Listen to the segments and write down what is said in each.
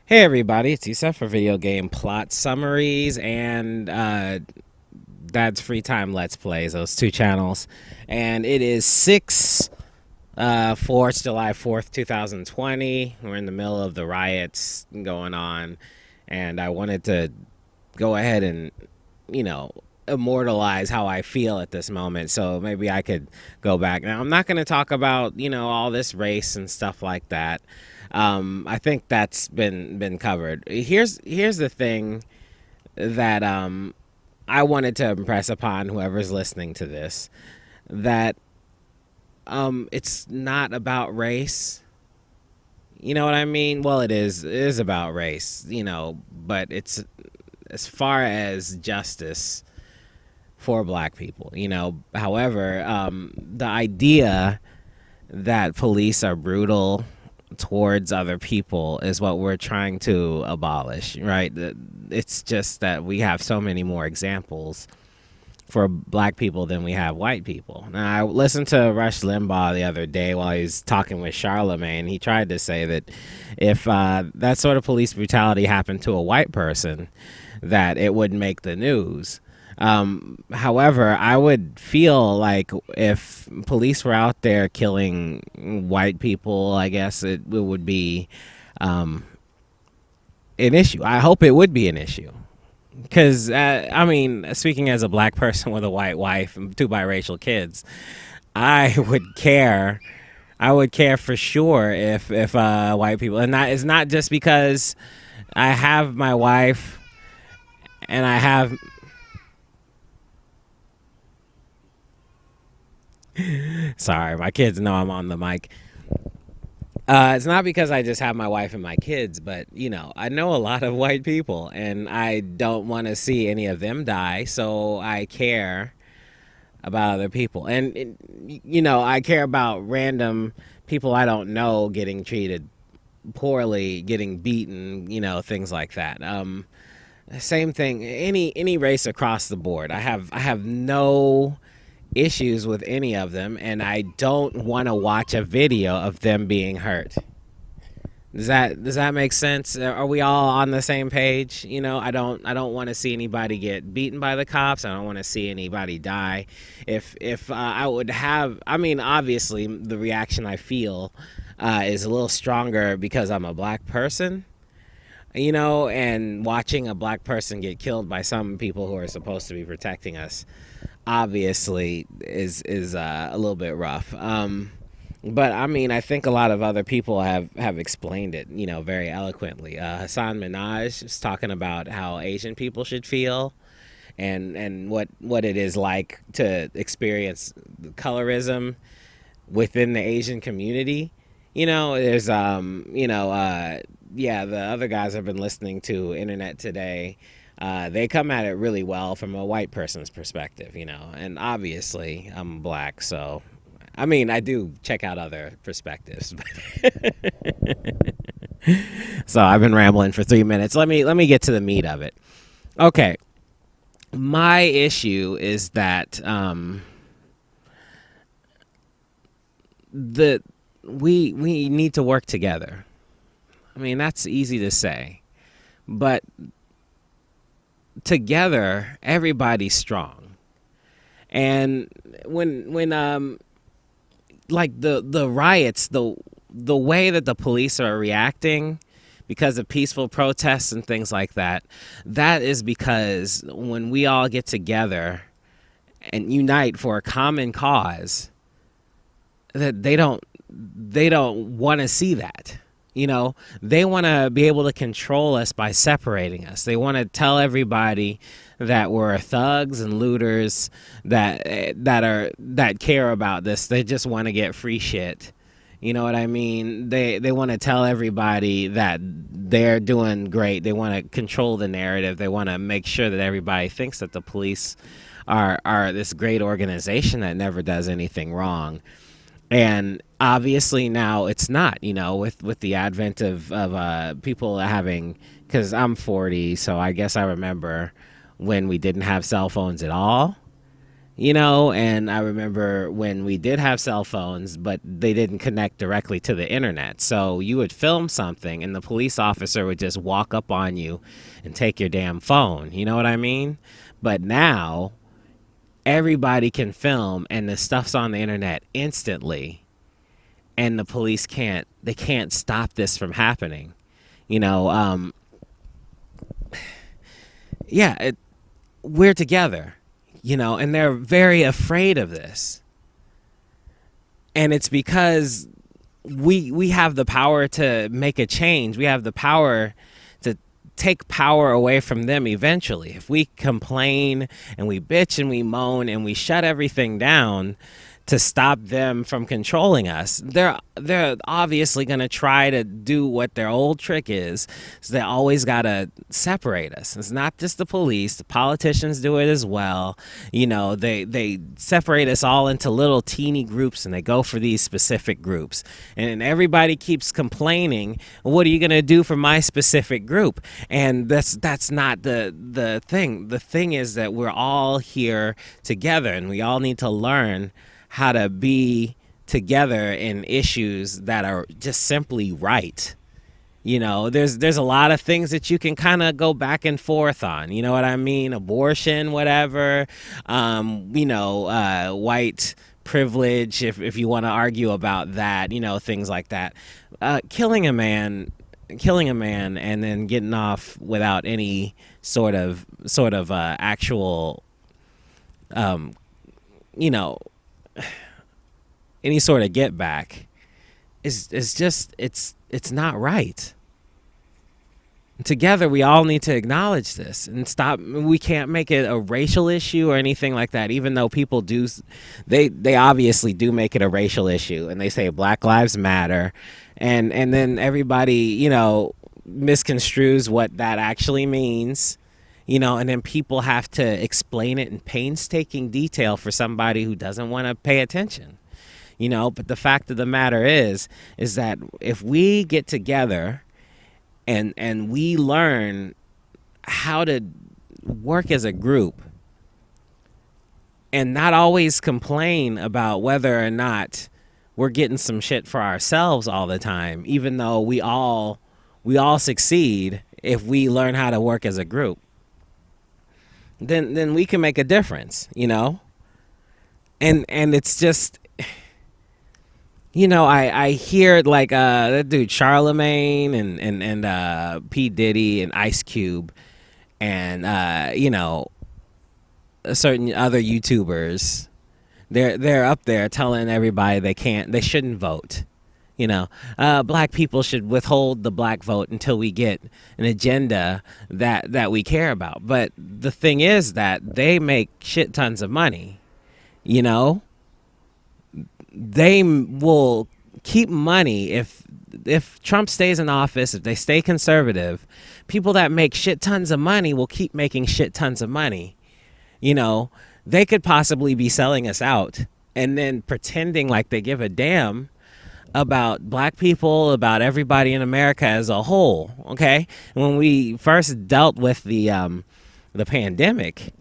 Hey everybody, it's Isa for video game plot summaries and Dad's Free Time Let's Plays, those two channels. And it is 4th, July 4th, 2020. We're in the middle of the riots going on, and I wanted to go ahead and, you know, immortalize how I feel at this moment. So maybe I could go back. Now, I'm not going to talk about, all this race and stuff like that. I think that's been covered. Here's the thing that I wanted to impress upon whoever's listening to this, that it's not about race. You know what I mean? Well, it is. It is about race, but it's as far as justice for black people. However, the idea that police are brutal towards other people is what we're trying to abolish, right? It's just that we have so many more examples for black people than we have white people. Now, I listened to Rush Limbaugh the other day while he was talking with Charlemagne. He tried to say that if that sort of police brutality happened to a white person, that it would make the news. However, I would feel like if police were out there killing white people, I guess it would be an issue. I hope it would be an issue. Because, speaking as a black person with a white wife and two biracial kids, I would care. I would care for sure if white people, and that is not just because I have my wife and I have. Sorry, my kids know I'm on the mic. It's not because I just have my wife and my kids, but I know a lot of white people, and I don't want to see any of them die. So I care about other people, and I care about random people I don't know getting treated poorly, getting beaten, things like that. Same thing. Any race across the board. I have no issues with any of them, and I don't want to watch a video of them being hurt. Does that make sense? Are we all on the same page? I don't want to see anybody get beaten by the cops. I don't want to see anybody die. If I would have, obviously the reaction I feel is a little stronger because I'm a black person. And watching a black person get killed by some people who are supposed to be protecting us obviously is a little bit rough. But I think a lot of other people have explained it, very eloquently. Hassan Minaj is talking about how Asian people should feel, and what it is like to experience colorism within the Asian community. There's yeah, the other guys I've been listening to Internet Today, they come at it really well from a white person's perspective, and obviously I'm black, so I do check out other perspectives. So I've been rambling for 3 minutes. Let me get to the meat of it. Okay, my issue is that the we need to work together. That's easy to say, but together everybody's strong. And when like the riots, the way that the police are reacting because of peaceful protests and things like that, that is because when we all get together and unite for a common cause, that they don't want to see that. They want to be able to control us by separating us. They want to tell everybody that we're thugs and looters that care about this. They just want to get free shit. You know what I mean? They want to tell everybody that they're doing great. They want to control the narrative. They want to make sure that everybody thinks that the police are this great organization that never does anything wrong. And obviously now it's not, with the advent of people having, because I'm 40, so I guess I remember when we didn't have cell phones at all. And I remember when we did have cell phones, but they didn't connect directly to the internet. So you would film something and the police officer would just walk up on you and take your damn phone. You know what I mean? But now everybody can film and the stuff's on the internet instantly, and the police can't stop this from happening. You know, yeah, we're together, and they're very afraid of this. And it's because we have the power to make a change. We have the power to take power away from them eventually. If we complain and we bitch and we moan and we shut everything down to stop them from controlling us, they're obviously going to try to do what their old trick is. So they always got to separate us. It's not just the police. The politicians do it as well. They separate us all into little teeny groups, and they go for these specific groups. And everybody keeps complaining, what are you going to do for my specific group? And that's not the thing. The thing is that we're all here together, and we all need to learn how to be together in issues that are just simply right. There's a lot of things that you can kind of go back and forth on. You know what I mean? Abortion, whatever. White privilege, if you want to argue about that. Things like that. Killing a man, and then getting off without any sort of actual, any sort of get back is just it's not right. Together we all need to acknowledge this and stop. We can't make it a racial issue or anything like that, even though people do. They obviously do make it a racial issue, and they say Black Lives Matter, and then everybody misconstrues what that actually means. And then people have to explain it in painstaking detail for somebody who doesn't want to pay attention. But the fact of the matter is that if we get together and we learn how to work as a group and not always complain about whether or not we're getting some shit for ourselves all the time, even though we all succeed if we learn how to work as a group, then we can make a difference, and it's just, I hear like that dude Charlemagne and P. Diddy and Ice Cube and certain other YouTubers. They're up there telling everybody they shouldn't vote. Black people should withhold the black vote until we get an agenda that we care about. But the thing is that they make shit tons of money. They will keep money if Trump stays in office, if they stay conservative. People that make shit tons of money will keep making shit tons of money. They could possibly be selling us out and then pretending like they give a damn about black people, about everybody in America as a whole. Okay, when we first dealt with the pandemic,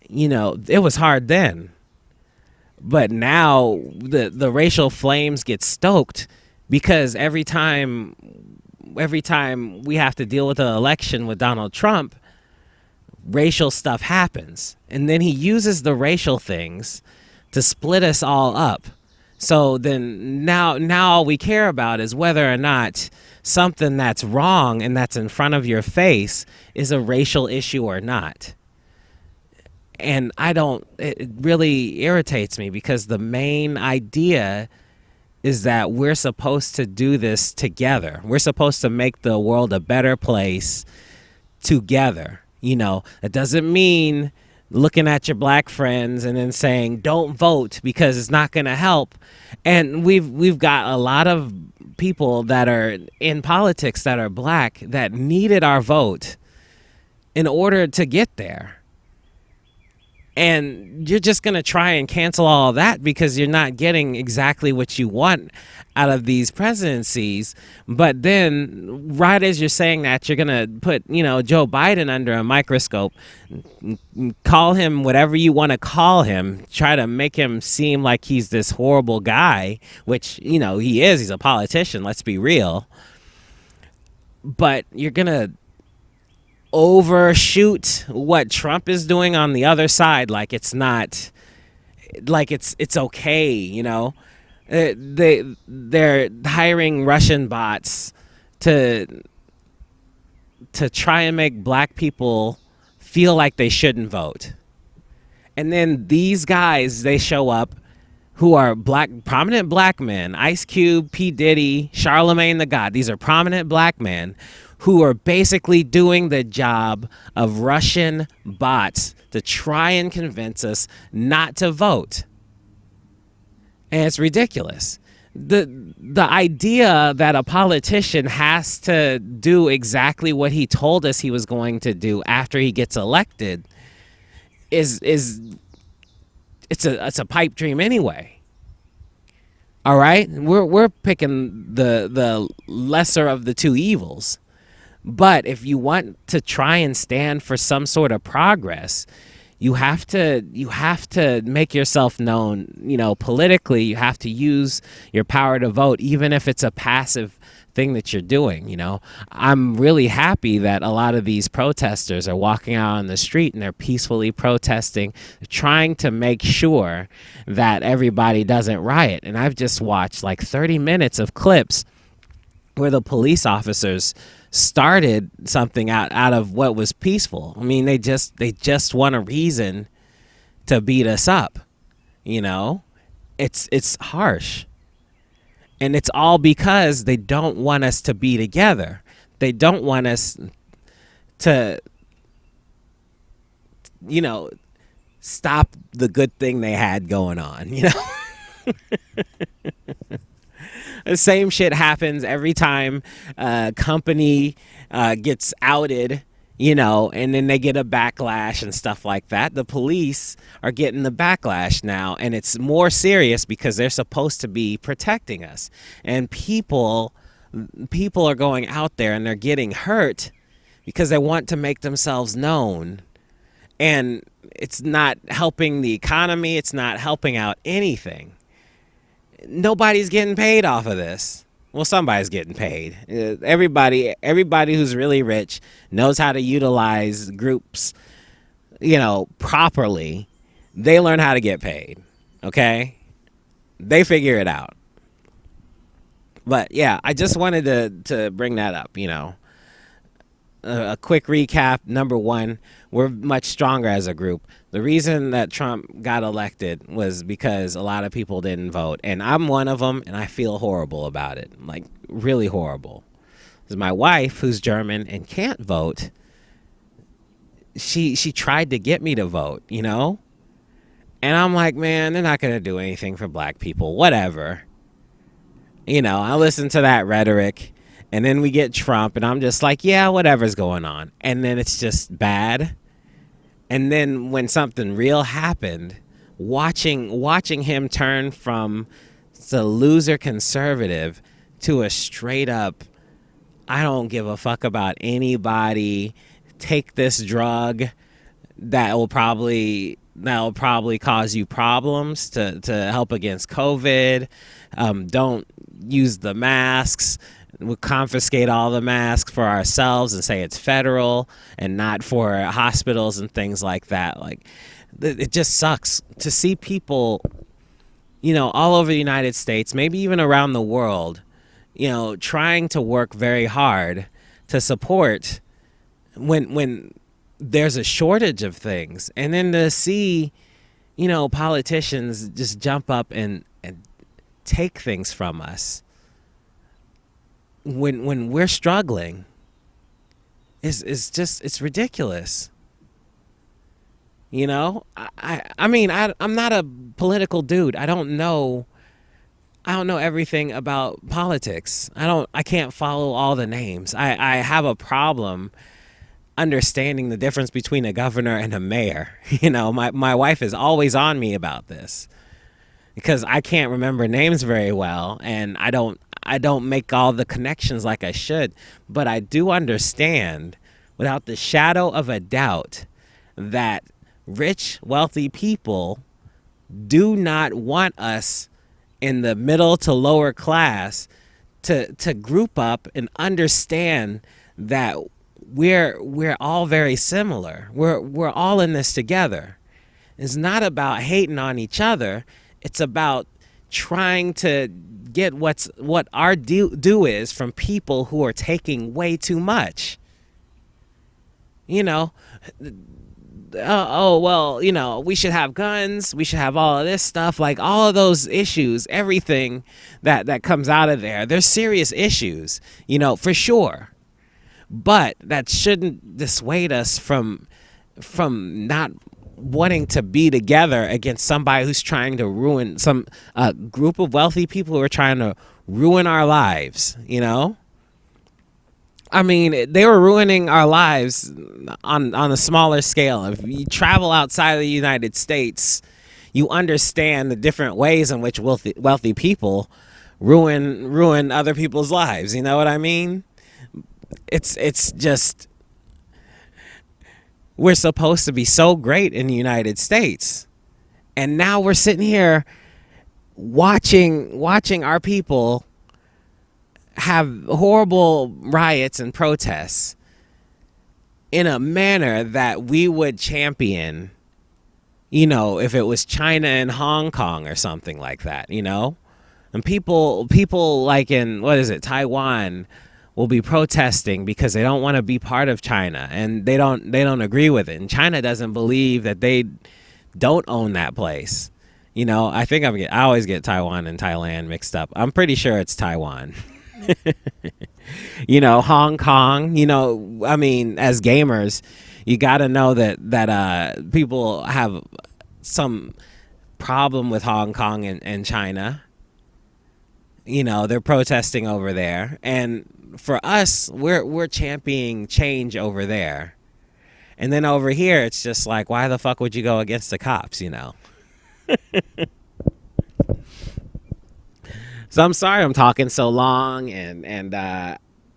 it was hard then. But now the racial flames get stoked because every time we have to deal with an election with Donald Trump, racial stuff happens. And then he uses the racial things to split us all up. So then now all we care about is whether or not something that's wrong and that's in front of your face is a racial issue or not. And it really irritates me because the main idea is that we're supposed to do this together. We're supposed to make the world a better place together. It doesn't mean looking at your black friends and then saying, don't vote because it's not going to help. And we've got a lot of people that are in politics that are black that needed our vote in order to get there. And you're just going to try and cancel all of that because you're not getting exactly what you want out of these presidencies. But then right as you're saying that, you're going to put, Joe Biden under a microscope, call him whatever you want to call him, try to make him seem like he's this horrible guy, which, he is. He's a politician. Let's be real. But you're going to overshoot what Trump is doing on the other side, like it's not, like it's okay, they're hiring Russian bots to try and make black people feel like they shouldn't vote, and then these guys, they show up who are prominent black men, Ice Cube, P. Diddy, Charlemagne the God. These are prominent black men who are basically doing the job of Russian bots to try and convince us not to vote. And it's ridiculous. The idea that a politician has to do exactly what he told us he was going to do after he gets elected is it's a pipe dream anyway. All right? We're picking the lesser of the two evils. But if you want to try and stand for some sort of progress, you have to make yourself known, politically. You have to use your power to vote, even if it's a passive thing that you're doing. I'm really happy that a lot of these protesters are walking out on the street and they're peacefully protesting, trying to make sure that everybody doesn't riot. And I've just watched like 30 minutes of clips where the police officers started something out of what was peaceful. I mean, they just want a reason to beat us up. It's harsh. And it's all because they don't want us to be together. They don't want us to, stop the good thing they had going on, The same shit happens every time a company gets outed, and then they get a backlash and stuff like that. The police are getting the backlash now, and it's more serious because they're supposed to be protecting us. And people are going out there and they're getting hurt because they want to make themselves known. And it's not helping the economy. It's not helping out anything. Nobody's getting paid off of this. Well, somebody's getting paid. Everybody who's really rich knows how to utilize groups, properly. They learn how to get paid. Okay? They figure it out. But yeah, I just wanted to bring that up, A quick recap. Number one, we're much stronger as a group. The reason that Trump got elected was because a lot of people didn't vote. And I'm one of them, and I feel horrible about it. Like, really horrible. Because my wife, who's German and can't vote, she tried to get me to vote, And I'm like, man, they're not going to do anything for black people. Whatever. I listen to that rhetoric. And then we get Trump, and I'm just like, yeah, whatever's going on. And then it's just bad. And then when something real happened, watching him turn from the loser conservative to a straight up, I don't give a fuck about anybody, take this drug that will probably cause you problems to help against COVID. Don't use the masks. We'll confiscate all the masks for ourselves and say it's federal and not for hospitals and things like that. Like, it just sucks to see people, all over the United States, maybe even around the world, trying to work very hard to support when there's a shortage of things. And then to see, politicians just jump up and take things from us when we're struggling is just, it's ridiculous. I mean, I'm not a political dude. I don't know everything about politics. I can't follow all the names. I have a problem understanding the difference between a governor and a mayor. You know, my wife is always on me about this because I can't remember names very well, and I don't make all the connections like I should, but I do understand without the shadow of a doubt that rich, wealthy people do not want us in the middle to lower class to group up and understand that we're all very similar. We're all in this together. It's not about hating on each other. It's about trying to get what our due is from people who are taking way too much. You know, oh well, you know, we should have guns, we should have all of this stuff, like all of those issues, everything that comes out of there. There's serious issues, you know, for sure. But that shouldn't dissuade us from not wanting to be together against somebody who's trying to ruin some group of wealthy people who are trying to ruin our lives, you know? I mean, they were ruining our lives on a smaller scale. If you travel outside of the United States, you understand the different ways in which wealthy people ruin other people's lives. You know what I mean? It's just, we're supposed to be so great in the United States, and now we're sitting here watching our people have horrible riots and protests in a manner that we would champion, you know, if it was China and Hong Kong or something like that, you know? And people like in, what is it, Taiwan will be protesting because they don't want to be part of China, and they don't agree with it. And China doesn't believe that they don't own that place. You know, I think I always get Taiwan and Thailand mixed up. I'm pretty sure it's Taiwan. You know, Hong Kong, you know, I mean, as gamers, you got to know that people have some problem with Hong Kong and China. You know, they're protesting over there, and for us, we're championing change over there. And then over here, it's just like, why the fuck would you go against the cops, you know? So I'm sorry I'm talking so long, and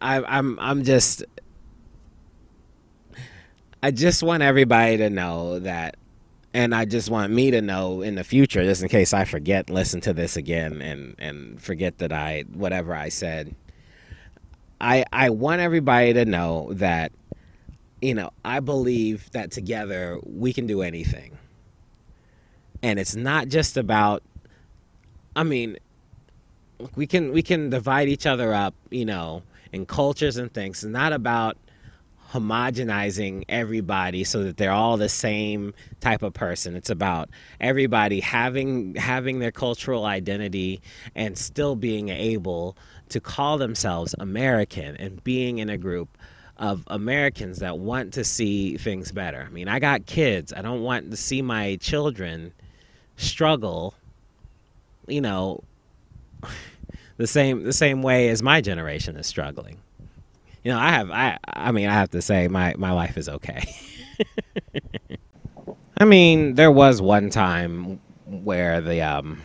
I'm just, I just want everybody to know that, and I just want me to know in the future, just in case I forget, listen to this again and forget that whatever I said. I want everybody to know that, you know, I believe that together we can do anything. And it's not just about, I mean, we can divide each other up, you know, in cultures and things. It's not about homogenizing everybody so that they're all the same type of person. It's about everybody having their cultural identity and still being able to call themselves American and being in a group of Americans that want to see things better. I mean, I got kids. I don't want to see my children struggle, you know, the same way as my generation is struggling. You know, I mean, I have to say my life is okay. I mean, there was one time where the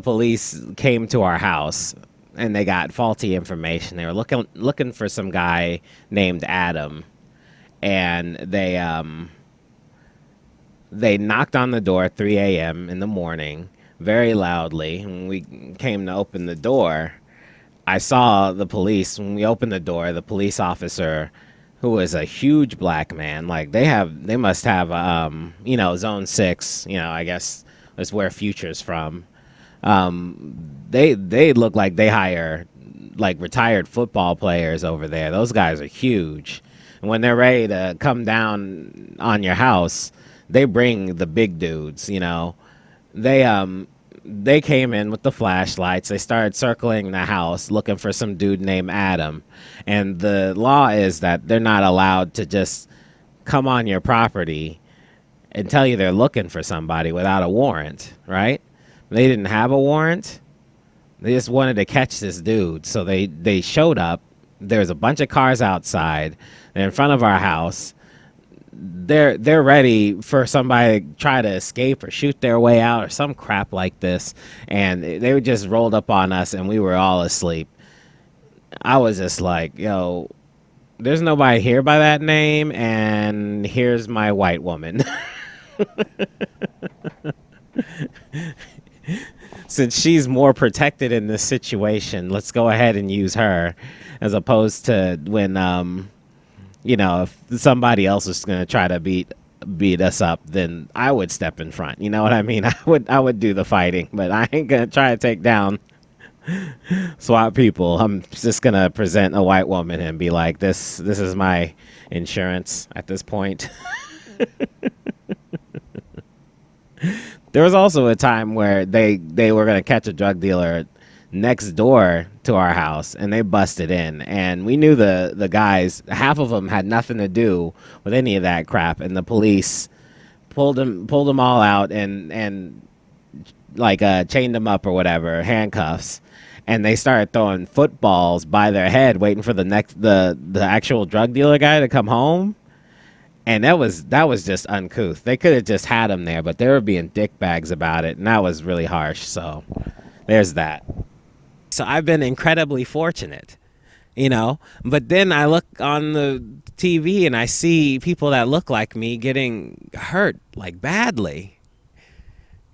police came to our house and they got faulty information. They were looking for some guy named Adam, and they knocked on the door at 3 a.m. in the morning very loudly. When we came to open the door, I saw the police. When we opened the door, the police officer, who was a huge black man, like they must have you know, zone 6, you know, I guess that's where Future's from. They look like they hire like retired football players over there. Those guys are huge. And when they're ready to come down on your house, they bring the big dudes, you know. They came in with the flashlights. They started circling the house looking for some dude named Adam. And the law is that they're not allowed to just come on your property and tell you they're looking for somebody without a warrant, right? They didn't have a warrant. They just wanted to catch this dude. So they showed up There's a bunch of cars outside. They're in front of our house. They're ready for somebody to try to escape or shoot their way out or some crap like this, and they were just rolled up on us, and we were all asleep. I was just like, yo, there's nobody here by that name, and here's my white woman. Since she's more protected in this situation, let's go ahead and use her, as opposed to when if somebody else is going to try to beat us up, then I would step in front. You know what I mean? I would do the fighting, but I ain't going to try to take down SWAT people. I'm just going to present a white woman and be like, this is my insurance at this point. There was also a time where they were going to catch a drug dealer next door to our house, and they busted in, and we knew the guys. Half of them had nothing to do with any of that crap, and the police pulled them all out and like chained them up or whatever, handcuffs, and they started throwing footballs by their head, waiting for the actual drug dealer guy to come home. And that was just uncouth. They could have just had him there, but they were being dickbags about it, and that was really harsh. So there's that. So I've been incredibly fortunate, But then I look on the TV and I see people that look like me getting hurt, like, badly.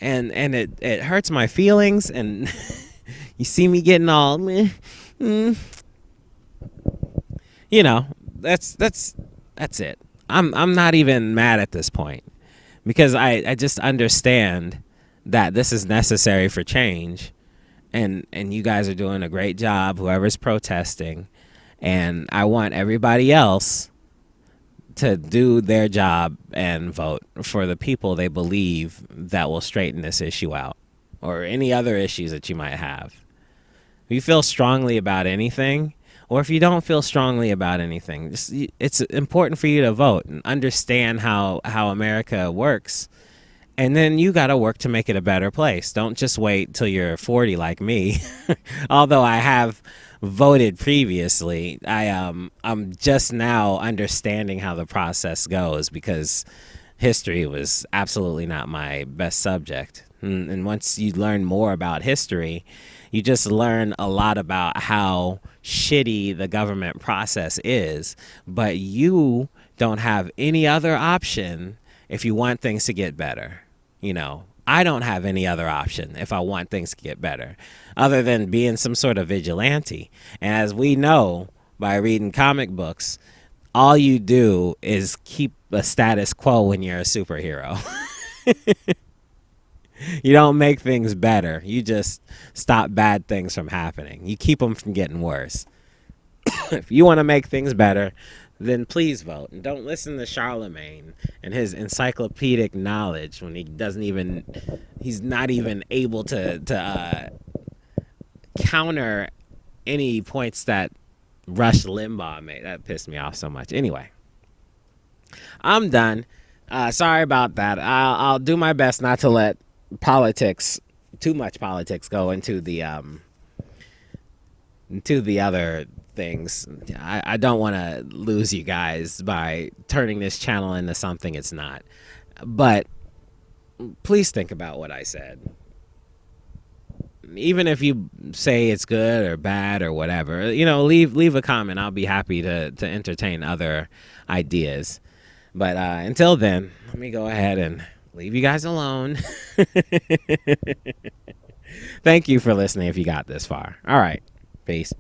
And it hurts my feelings, and you see me getting all meh, that's it. I'm not even mad at this point, because I just understand that this is necessary for change, and you guys are doing a great job, whoever's protesting, and I want everybody else to do their job and vote for the people they believe that will straighten this issue out, or any other issues that you might have. If you feel strongly about anything, or if you don't feel strongly about anything, it's important for you to vote and understand how America works. And then you got to work to make it a better place. Don't just wait till you're 40 like me. Although I have voted previously, I'm just now understanding how the process goes, because history was absolutely not my best subject. And once you learn more about history, you just learn a lot about how shitty the government process is, but you don't have any other option if you want things to get better. I don't have any other option if I want things to get better, other than being some sort of vigilante. And as we know by reading comic books, all you do is keep a status quo when you're a superhero. You don't make things better. You just stop bad things from happening. You keep them from getting worse. If you want to make things better, then please vote. And don't listen to Charlemagne and his encyclopedic knowledge when he's not even able to counter any points that Rush Limbaugh made. That pissed me off so much. Anyway, I'm done. Sorry about that. I'll do my best not to let too much politics go into the other things. I don't want to lose you guys by turning this channel into something it's not. But please think about what I said. Even if you say it's good or bad or whatever, leave a comment. I'll be happy to entertain other ideas. But until then, let me go ahead and leave you guys alone. Thank you for listening if you got this far. All right. Peace.